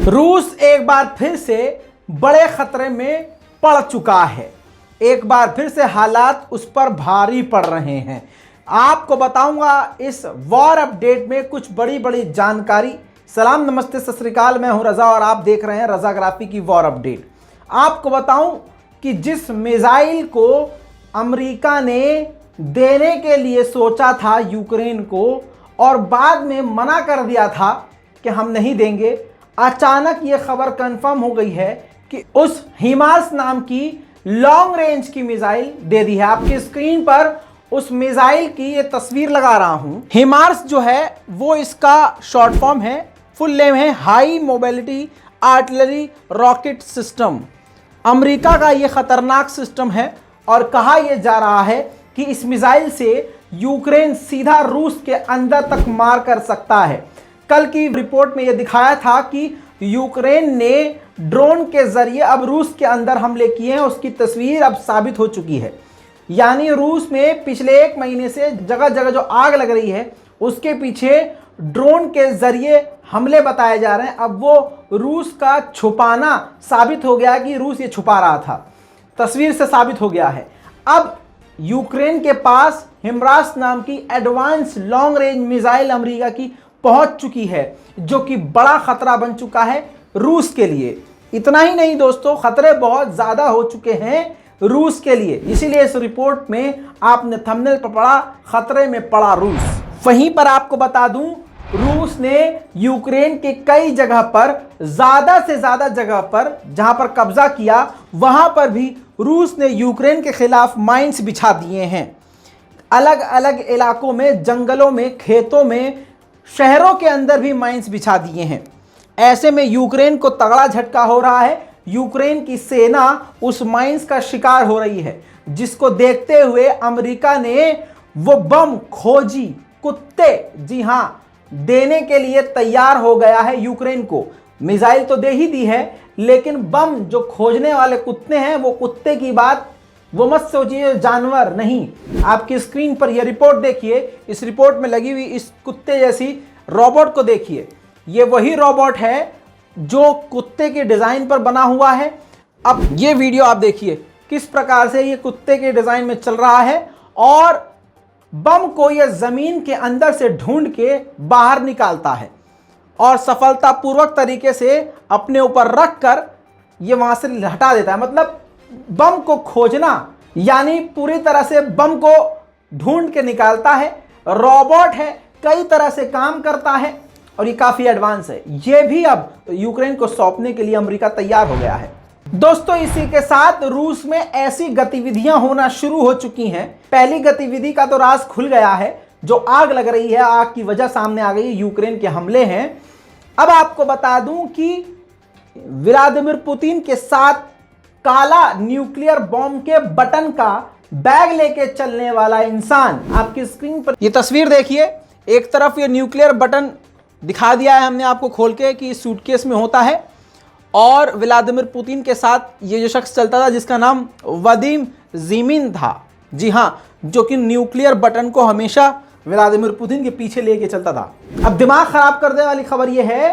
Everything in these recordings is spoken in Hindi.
रूस एक बार फिर से बड़े खतरे में पड़ चुका है। एक बार फिर से हालात उस पर भारी पड़ रहे हैं। आपको बताऊंगा इस वॉर अपडेट में कुछ बड़ी बड़ी जानकारी। सलाम नमस्ते सत श्री अकाल, मैं हूं रज़ा और आप देख रहे हैं रज़ाग्राफी की वॉर अपडेट। आपको बताऊं कि जिस मिसाइल को अमेरिका ने देने के लिए सोचा था यूक्रेन को और बाद में मना कर दिया था कि हम नहीं देंगे, अचानक ये खबर कंफर्म हो गई है कि उस हिमार्स नाम की लॉन्ग रेंज की मिसाइल दे दी है। आपकी स्क्रीन पर उस मिसाइल की ये तस्वीर लगा रहा हूं। हिमार्स जो है वो इसका शॉर्ट फॉर्म है, फुल नेम है high mobility artillery rocket system. America का ये खतरनाक सिस्टम है और कहा यह जा रहा है कि इस मिसाइल से यूक्रेन सीधा रूस के अंदर तक मार कर सकता है। कल की रिपोर्ट में यह दिखाया था कि यूक्रेन ने ड्रोन के जरिए अब रूस के अंदर हमले किए हैं। उसकी तस्वीर अब साबित हो चुकी है। यानी रूस में पिछले एक महीने से जगह जगह जो आग लग रही है उसके पीछे ड्रोन के जरिए हमले बताए जा रहे हैं। अब वो रूस का छुपाना साबित हो गया कि रूस ये छुपा रहा था, तस्वीर से साबित हो गया है। अब यूक्रेन के पास हिमार्स नाम की advance long range missile America की पहुंच चुकी है, जो कि बड़ा खतरा बन चुका है रूस के लिए। इतना ही नहीं दोस्तों, खतरे बहुत ज्यादा हो चुके हैं रूस के लिए। इसीलिए इस रिपोर्ट में आपने थंबनेल पर पढ़ा, खतरे में पड़ा रूस। वहीं पर आपको बता दूं, रूस ने यूक्रेन के कई जगह पर, ज्यादा से ज्यादा जगह पर जहां पर कब्जा किया, वहां पर भी रूस ने यूक्रेन के खिलाफ माइंस बिछा दिए हैं। अलग अलग इलाकों में, जंगलों में, खेतों में, शहरों के अंदर भी माइंस बिछा दिए हैं। ऐसे में यूक्रेन को तगड़ा झटका हो रहा है। यूक्रेन की सेना उस माइंस का शिकार हो रही है, जिसको देखते हुए अमेरिका ने वो बम खोजी कुत्ते, जी हां, देने के लिए तैयार हो गया है यूक्रेन को। मिसाइल तो दे ही दी है, लेकिन बम जो खोजने वाले कुत्ते हैं, वो कुत्ते की बात वो मत सोचिए, जानवर नहीं। आपकी स्क्रीन पर यह रिपोर्ट देखिए, इस रिपोर्ट में लगी हुई इस कुत्ते जैसी रोबोट को देखिए। ये वही रोबोट है जो कुत्ते के डिजाइन पर बना हुआ है। अब ये वीडियो आप देखिए किस प्रकार से ये कुत्ते के डिजाइन में चल रहा है और बम को यह जमीन के अंदर से ढूंढ के बाहर निकालता है और सफलतापूर्वक तरीके से अपने ऊपर रख कर ये वहां से हटा देता है। मतलब बम को खोजना, यानी पूरी तरह से बम को ढूंढ के निकालता है। रोबोट है, कई तरह से काम करता है और ये काफी एडवांस है। ये भी अब यूक्रेन को सौंपने के लिए अमेरिका तैयार हो गया है। दोस्तों, इसी के साथ रूस में ऐसी गतिविधियां होना शुरू हो चुकी हैं। पहली गतिविधि का तो राज खुल गया है, जो आग लग रही है, आग की वजह सामने आ गई, यूक्रेन के हमले हैं। अब आपको बता दूं कि व्लादिमीर पुतिन के साथ काला न्यूक्लियर बॉम्ब के बटन का बैग लेके चलने वाला इंसान, आपकी स्क्रीन पर ये तस्वीर देखिए। एक तरफ ये न्यूक्लियर बटन दिखा दिया है हमने आपको खोल के कि सूटकेस में होता है, और व्लादिमीर पुतिन के साथ ये जो शख्स चलता था जिसका नाम वादिम ज़िमिन था, जी हाँ, जो कि न्यूक्लियर बटन को हमेशा व्लादिमीर पुतिन के पीछे लेके चलता था। अब दिमाग खराब कर देने वाली खबर यह है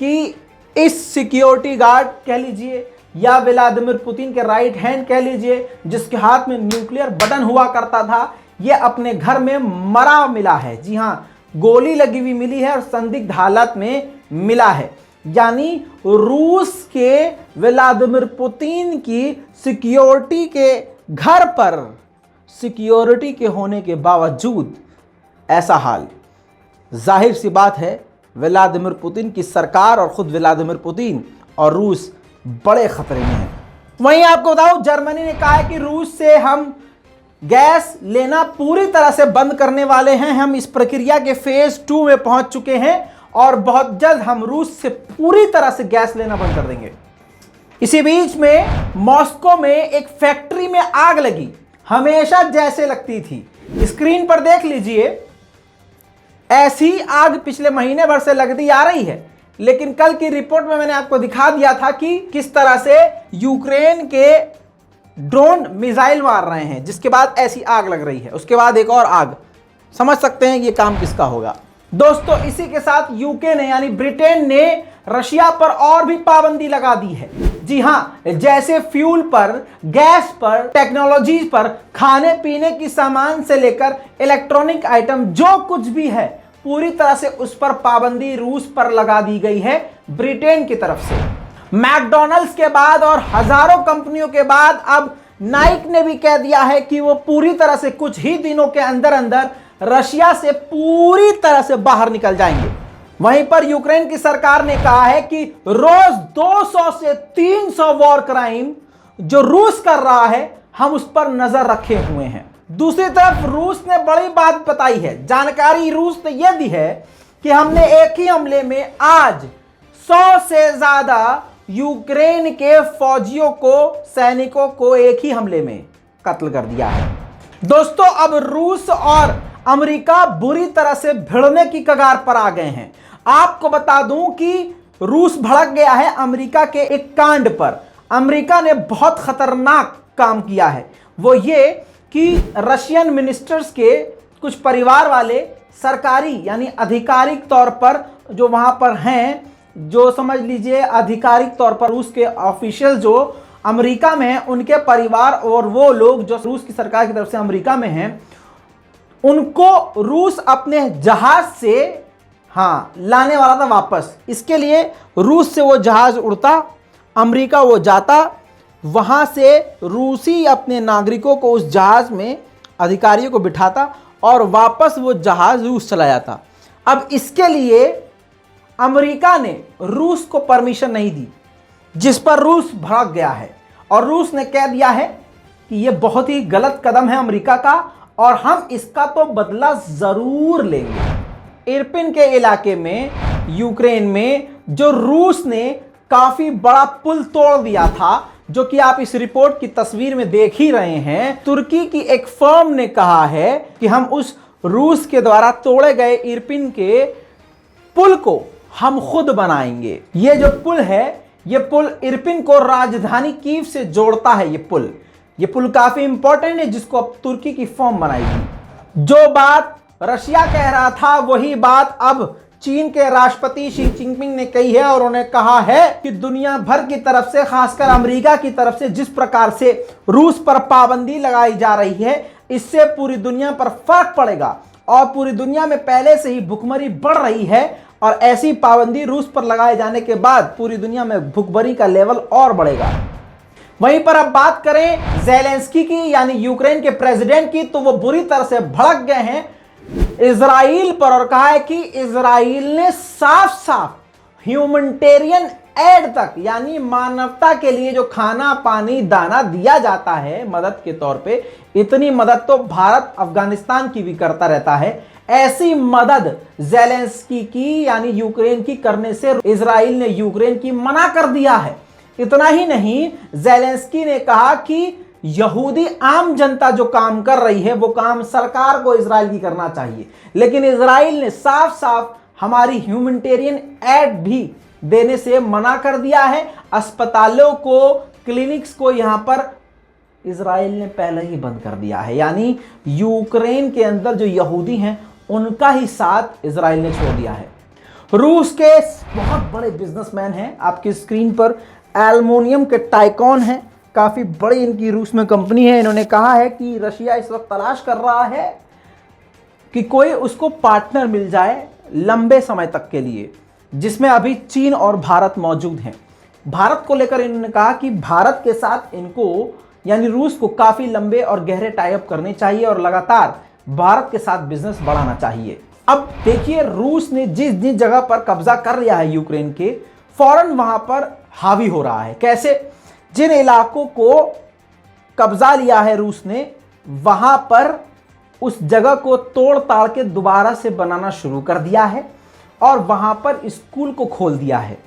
कि इस सिक्योरिटी गार्ड कह लीजिए या व्लादिमीर पुतिन के राइट हैंड कह लीजिए, जिसके हाथ में न्यूक्लियर बटन हुआ करता था, ये अपने घर में मरा मिला है। जी हाँ, गोली लगी हुई मिली है और संदिग्ध हालत में मिला है। यानी रूस के व्लादिमीर पुतिन की सिक्योरिटी के घर पर सिक्योरिटी के होने के बावजूद ऐसा हाल। जाहिर सी बात है, व्लादिमीर पुतिन की सरकार और खुद व्लादिमीर पुतिन और रूस बड़े खतरे में है। वहीं आपको बताऊं, जर्मनी ने कहा है कि रूस से हम गैस लेना पूरी तरह से बंद करने वाले हैं। हम इस प्रक्रिया के फेज 2 में पहुंच चुके हैं और बहुत जल्द हम रूस से पूरी तरह से गैस लेना बंद कर देंगे। इसी बीच में मॉस्को में एक फैक्ट्री में आग लगी, हमेशा जैसे लगती थी। स्क्रीन पर देख लीजिए, ऐसी आग पिछले महीने भर से लगती आ रही है, लेकिन कल की रिपोर्ट में मैंने आपको दिखा दिया था कि किस तरह से यूक्रेन के ड्रोन मिसाइल मार रहे हैं, जिसके बाद ऐसी आग लग रही है। उसके बाद एक और आग, समझ सकते हैं ये काम किसका होगा। दोस्तों, इसी के साथ यूके ने यानी ब्रिटेन ने रशिया पर और भी पाबंदी लगा दी है। जी हां, जैसे फ्यूल पर, गैस पर, टेक्नोलॉजी पर, खाने पीने की सामान से लेकर इलेक्ट्रॉनिक आइटम जो कुछ भी है पूरी तरह से उस पर पाबंदी रूस पर लगा दी गई है ब्रिटेन की तरफ से। मैकडॉनल्ड्स के बाद और हजारों कंपनियों के बाद अब नाइक ने भी कह दिया है कि वो पूरी तरह से कुछ ही दिनों के अंदर अंदर रशिया से पूरी तरह से बाहर निकल जाएंगे। वहीं पर यूक्रेन की सरकार ने कहा है कि रोज 200 से 300 वॉर क्राइम जो रूस कर रहा है हम उस पर नजर रखे हुए हैं। दूसरी तरफ रूस ने बड़ी बात बताई है। जानकारी रूस ने यह दी है कि हमने एक ही हमले में आज 100 से ज्यादा यूक्रेन के फौजियों को, सैनिकों को एक ही हमले में कत्ल कर दिया है। दोस्तों, अब रूस और अमेरिका बुरी तरह से भिड़ने की कगार पर आ गए हैं। आपको बता दूं कि रूस भड़क गया है अमेरिका के एक कांड पर। अमेरिका ने बहुत खतरनाक काम किया है, वो ये कि रशियन मिनिस्टर्स के कुछ परिवार वाले सरकारी यानी आधिकारिक तौर पर जो वहां पर हैं, जो समझ लीजिए आधिकारिक तौर पर रूस के ऑफिशियल जो अमेरिका में हैं, उनके परिवार और वो लोग जो रूस की सरकार की तरफ से अमेरिका में हैं, उनको रूस अपने जहाज से लाने वाला था वापस। इसके लिए रूस से वो जहाज उड़ता, अमेरिका वो जाता, वहां से रूसी अपने नागरिकों को उस जहाज में अधिकारियों को बिठाता और वापस वो जहाज रूस चला जाता। अब इसके लिए अमेरिका ने रूस को परमिशन नहीं दी, जिस पर रूस भड़क गया है और रूस ने कह दिया है कि यह बहुत ही गलत कदम है अमेरिका का और हम इसका तो बदला जरूर लेंगे। इरपिन के इलाके में यूक्रेन में जो रूस ने काफी बड़ा पुल तोड़ दिया था, जो कि आप इस रिपोर्ट की तस्वीर में देख ही रहे हैं, तुर्की की एक फर्म ने कहा है कि हम उस रूस के द्वारा तोड़े गए इरपिन के पुल को हम खुद बनाएंगे। ये जो पुल है, ये पुल इरपिन को राजधानी कीव से जोड़ता है। ये पुल काफी इंपॉर्टेंट है, जिसको अब तुर्की की फर्म बनाएगी। जो बात रशिया कह रहा था वही बात अब चीन के राष्ट्रपति शी जिनपिंग ने कही है और उन्होंने कहा है कि दुनिया भर की तरफ से, खासकर अमेरिका की तरफ से जिस प्रकार से रूस पर पाबंदी लगाई जा रही है, इससे पूरी दुनिया पर फर्क पड़ेगा और पूरी दुनिया में पहले से ही भुखमरी बढ़ रही है और ऐसी पाबंदी रूस पर लगाए जाने के बाद पूरी दुनिया में भुखमरी का लेवल और बढ़ेगा। वहीं पर अब बात करें ज़ेलेंस्की की यानी यूक्रेन के प्रेसिडेंट की, तो वो बुरी तरह से भड़क गए हैं इजराइल पर और कहा है कि इजराइल ने साफ साफ ह्यूमैनिटेरियन एड तक यानी मानवता के लिए जो खाना पानी दाना दिया जाता है मदद के तौर पे, इतनी मदद तो भारत अफगानिस्तान की भी करता रहता है। ऐसी मदद ज़ेलेंस्की की यानी यूक्रेन की करने से इजराइल ने यूक्रेन की मना कर दिया है। इतना ही नहीं, ज़ेलेंस्की ने कहा कि यहूदी आम जनता जो काम कर रही है वो काम सरकार को इजराइल की करना चाहिए, लेकिन इजराइल ने साफ साफ हमारी ह्यूमैनिटेरियन एड भी देने से मना कर दिया है। अस्पतालों को, क्लिनिक्स को यहां पर इजराइल ने पहले ही बंद कर दिया है। यानी यूक्रेन के अंदर जो यहूदी हैं उनका ही साथ इजराइल ने छोड़ दिया है। रूस के बहुत बड़े बिजनेसमैन हैं, आपकी स्क्रीन पर एल्युमिनियम के टाइकॉन हैं, काफ़ी बड़ी इनकी रूस में कंपनी है। इन्होंने कहा है कि रशिया इस वक्त तलाश कर रहा है कि कोई उसको पार्टनर मिल जाए लंबे समय तक के लिए, जिसमें अभी चीन और भारत मौजूद हैं। भारत को लेकर इन्होंने कहा कि भारत के साथ इनको यानी रूस को काफ़ी लंबे और गहरे टाई अप करने चाहिए और लगातार भारत के साथ बिजनेस बढ़ाना चाहिए। अब देखिए, रूस ने जिस जिस जगह पर कब्जा कर लिया है यूक्रेन के, फौरन वहां पर हावी हो रहा है। कैसे? जिन इलाकों को कब्जा लिया है रूस ने, वहां पर उस जगह को तोड़ ताड़ के दोबारा से बनाना शुरू कर दिया है और वहां पर स्कूल को खोल दिया है।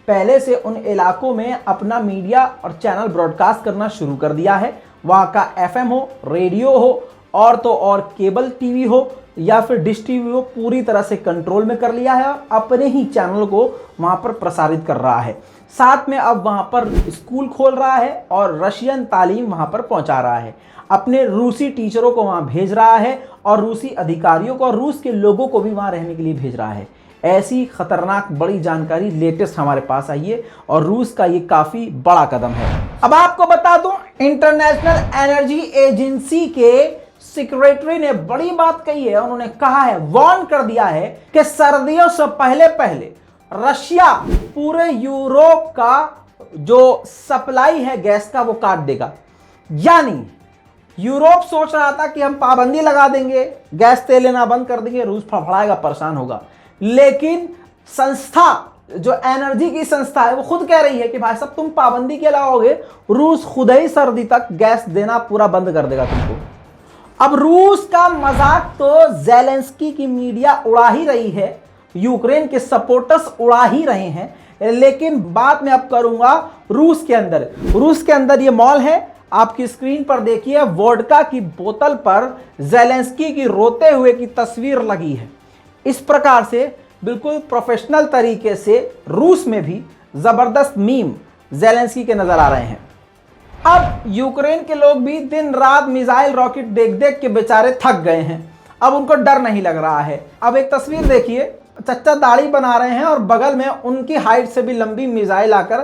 पहले से उन इलाकों में अपना मीडिया और चैनल ब्रॉडकास्ट करना शुरू कर दिया है। वहां का एफएम हो, रेडियो हो और तो और केबल टीवी हो या फिर डिश टीवी हो, पूरी तरह से कंट्रोल में कर लिया है और अपने ही चैनल को वहां पर प्रसारित कर रहा है। साथ में अब वहां पर स्कूल खोल रहा है और रशियन तालीम वहां पर पहुंचा रहा है। अपने रूसी टीचरों को वहां भेज रहा है और रूसी अधिकारियों को और रूस के लोगों को भी वहां रहने के लिए भेज रहा है। ऐसी खतरनाक बड़ी जानकारी लेटेस्ट हमारे पास आई है और रूस का ये काफी बड़ा कदम है। अब आपको बता दूं, इंटरनेशनल एनर्जी एजेंसी के सेक्रेटरी ने बड़ी बात कही है। उन्होंने कहा है, वार्न कर दिया है कि सर्दियों से पहले पहले रशिया पूरे यूरोप का जो सप्लाई है गैस का वो काट देगा। यानी यूरोप सोच रहा था कि हम पाबंदी लगा देंगे, गैस तेल लेना बंद कर देंगे, रूस फड़फड़ाएगा, परेशान होगा। लेकिन संस्था, जो एनर्जी की संस्था है, वो खुद कह रही है कि भाई साहब तुम पाबंदी के लगाओगे, रूस खुद ही सर्दी तक गैस देना पूरा बंद कर देगा तुमको। अब रूस का मजाक तो ज़ेलेंस्की की मीडिया उड़ा ही रही है, यूक्रेन के सपोर्टर्स उड़ा ही रहे हैं, लेकिन बात मैं अब करूंगा रूस के अंदर ये मॉल है, आपकी स्क्रीन पर देखिए, वोडका की बोतल पर ज़ेलेंस्की की रोते हुए की तस्वीर लगी है। इस प्रकार से बिल्कुल प्रोफेशनल तरीके से रूस में भी जबरदस्त मीम ज़ेलेंस्की के नजर आ रहे हैं। अब यूक्रेन के लोग भी दिन रात मिसाइल रॉकेट देख देख के बेचारे थक गए हैं, अब उनको डर नहीं लग रहा है। अब एक तस्वीर देखिए, चच्चा दाढ़ी बना रहे हैं और बगल में उनकी हाइट से भी लंबी मिसाइल आकर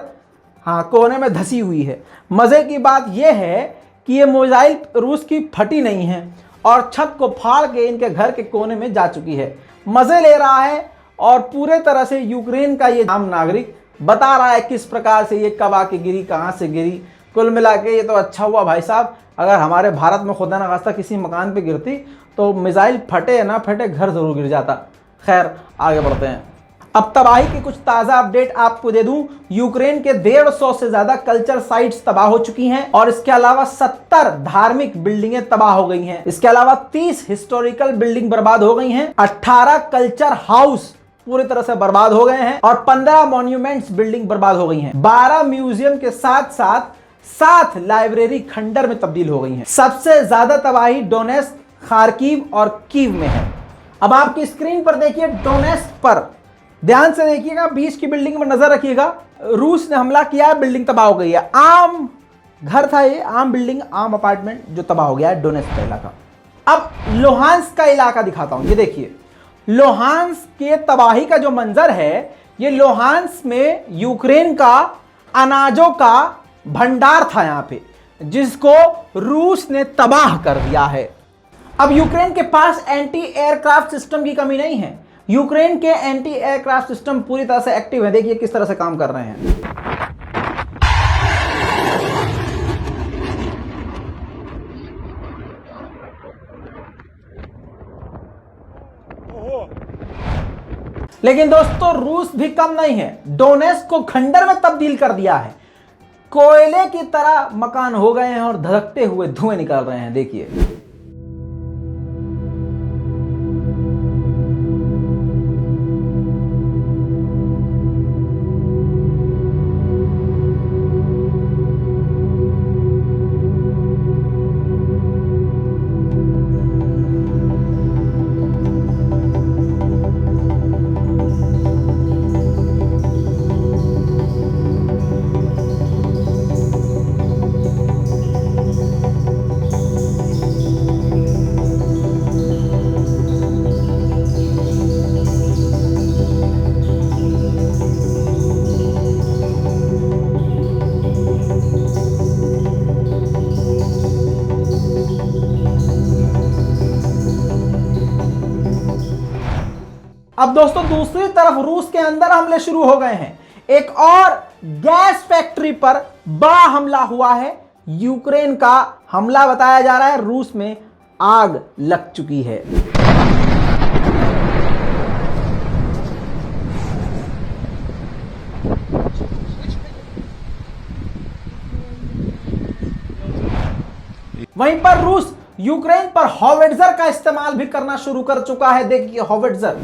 कोने में धसी हुई है। मजे की बात यह है कि ये मिसाइल रूस की फटी नहीं है और छत को फाड़ के इनके घर के कोने में जा चुकी है। मजे ले रहा है और पूरे तरह से यूक्रेन का ये आम नागरिक बता रहा है किस प्रकार से ये कब आके गिरी, कहां से गिरी। कुल मिला के ये तो अच्छा हुआ भाई साहब, अगर हमारे भारत में खुदा न खास्ता किसी मकान पे गिरती तो मिसाइल फटे या ना फटे, घर जरूर गिर जाता। खैर, आगे बढ़ते हैं। अब तबाही की कुछ ताजा अपडेट आपको दे दूं। यूक्रेन के 150 से ज्यादा कल्चर साइट्स तबाह हो चुकी हैं और इसके अलावा 70 धार्मिक बिल्डिंगें तबाह हो गई हैं। इसके अलावा 30 हिस्टोरिकल बिल्डिंग बर्बाद हो गई हैं, 18 कल्चर हाउस पूरी तरह से बर्बाद हो गए हैं और 15 मॉन्यूमेंट्स बिल्डिंग बर्बाद हो गई हैं। 12 म्यूजियम के साथ साथ 7 लाइब्रेरी खंडर में तब्दील हो गई हैं। सबसे ज्यादा तबाही डोनेस्क, खार्किव और कीव में है। अब आपकी स्क्रीन पर देखिए, डोनेस्क पर ध्यान से देखिएगा, बीच की बिल्डिंग पर नजर रखिएगा। रूस ने हमला किया है, बिल्डिंग तबाह हो गई है। आम घर था ये, आम बिल्डिंग, आम अपार्टमेंट जो तबाह हो गया है, डोनेस्क का इलाका। अब लोहांस्क का इलाका दिखाता हूं, ये देखिए, लोहांस्क के तबाही का जो मंजर है, ये लोहांस्क में यूक्रेन का अनाजों का भंडार था यहां पे, जिसको रूस ने तबाह कर दिया है। अब यूक्रेन के पास एंटी एयरक्राफ्ट सिस्टम की कमी नहीं है। यूक्रेन के एंटी एयरक्राफ्ट सिस्टम पूरी तरह से एक्टिव है। देखिए किस तरह से काम कर रहे हैं। लेकिन दोस्तों, रूस भी कम नहीं है, डोनेस्क को खंडर में तब्दील कर दिया है। कोयले की तरह मकान हो गए हैं और धड़कते हुए धुएं निकल रहे हैं। देखिए, अब दोस्तों, दूसरी तरफ रूस के अंदर हमले शुरू हो गए हैं। एक और गैस फैक्ट्री पर बड़ा हमला हुआ है। यूक्रेन का हमला बताया जा रहा है, रूस में आग लग चुकी है। वहीं पर रूस यूक्रेन पर हॉविट्जर का इस्तेमाल भी करना शुरू कर चुका है। देखिए हॉविट्जर,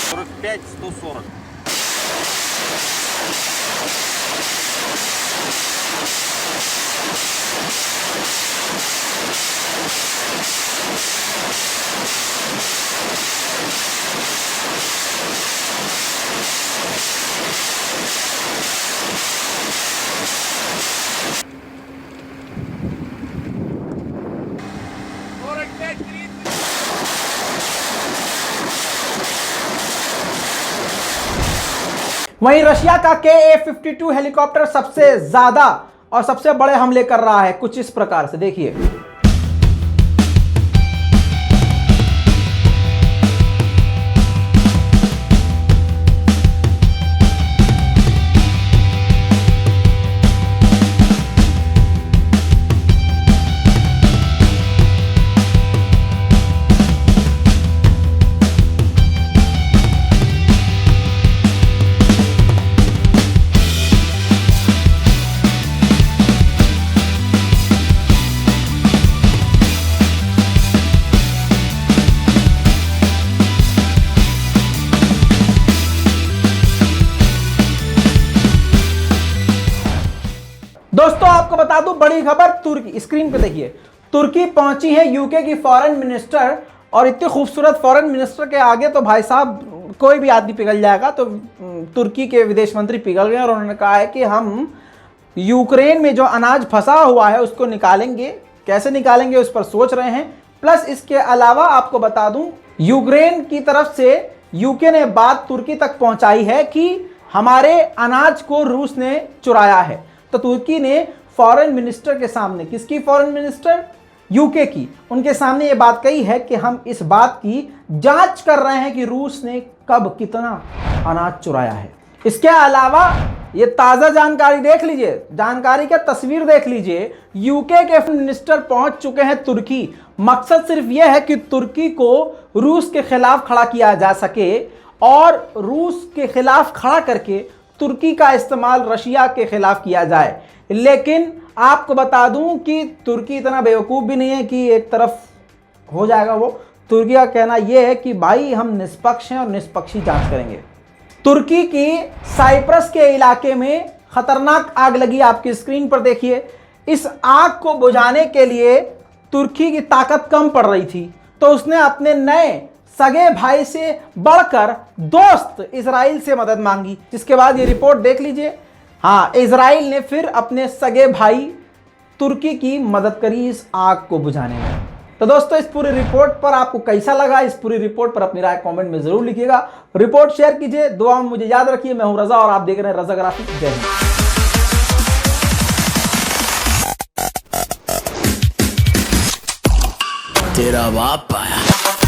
$45-140. वहीं रशिया का KA-52 हेलीकॉप्टर सबसे ज्यादा और सबसे बड़े हमले कर रहा है, कुछ इस प्रकार से देखिए। दोस्तों आपको बता दूं बड़ी खबर, तुर्की, स्क्रीन पे देखिए, तुर्की पहुंची है यूके की फॉरेन मिनिस्टर, और इतने खूबसूरत फॉरेन मिनिस्टर के आगे तो भाई साहब कोई भी आदमी पिघल जाएगा। तो तुर्की के विदेश मंत्री पिघल गए और उन्होंने कहा है कि हम यूक्रेन में जो अनाज फंसा हुआ है उसको निकालेंगे, कैसे निकालेंगे उस पर सोच रहे हैं। प्लस इसके अलावा आपको बता दूं यूक्रेन की तरफ से यूके ने बात तुर्की तक पहुंचाई है कि हमारे अनाज को रूस ने चुराया है। तो तुर्की ने फॉरेन मिनिस्टर के सामने, किसकी फॉरेन मिनिस्टर? यूके की, उनके सामने ये बात कही है कि हम इस बात की जांच कर रहे हैं कि रूस ने कब कितना अनाज चुराया है। इसके अलावा ये ताज़ा जानकारी देख लीजिए, जानकारी का तस्वीर देख लीजिए। यूके के मिनिस्टर पहुंच चुके हैं तुर्की। मकसद सिर्फ यह है कि तुर्की को रूस के खिलाफ खड़ा किया जा सके और रूस के खिलाफ खड़ा करके तुर्की का इस्तेमाल रशिया के खिलाफ किया जाए। लेकिन आपको बता दूं कि तुर्की इतना बेवकूफ़ भी नहीं है कि एक तरफ हो जाएगा वो। तुर्की का कहना यह है कि भाई हम निष्पक्ष हैं और निष्पक्षी जांच करेंगे। तुर्की की साइप्रस के इलाके में खतरनाक आग लगी, आपकी स्क्रीन पर देखिए। इस आग को बुझाने के लिए तुर्की की ताकत कम पड़ रही थी, तो उसने अपने नए सगे भाई से बढ़कर दोस्त इजराइल से मदद मांगी, जिसके बाद ये रिपोर्ट देख लीजिए। हाँ, इजराइल ने फिर अपने सगे भाई तुर्की की मदद करी इस आग को बुझाने में। तो दोस्तों इस पूरी रिपोर्ट पर आपको कैसा लगा, इस पूरी रिपोर्ट पर अपनी राय कमेंट में जरूर लिखिएगा। रिपोर्ट शेयर कीजिए, दुआ में मुझे याद रखिए। मैं हूं रजा और आप देख रहे हैं रजा ग्राफिक्स। जय हिंद। तेरा बाप आया।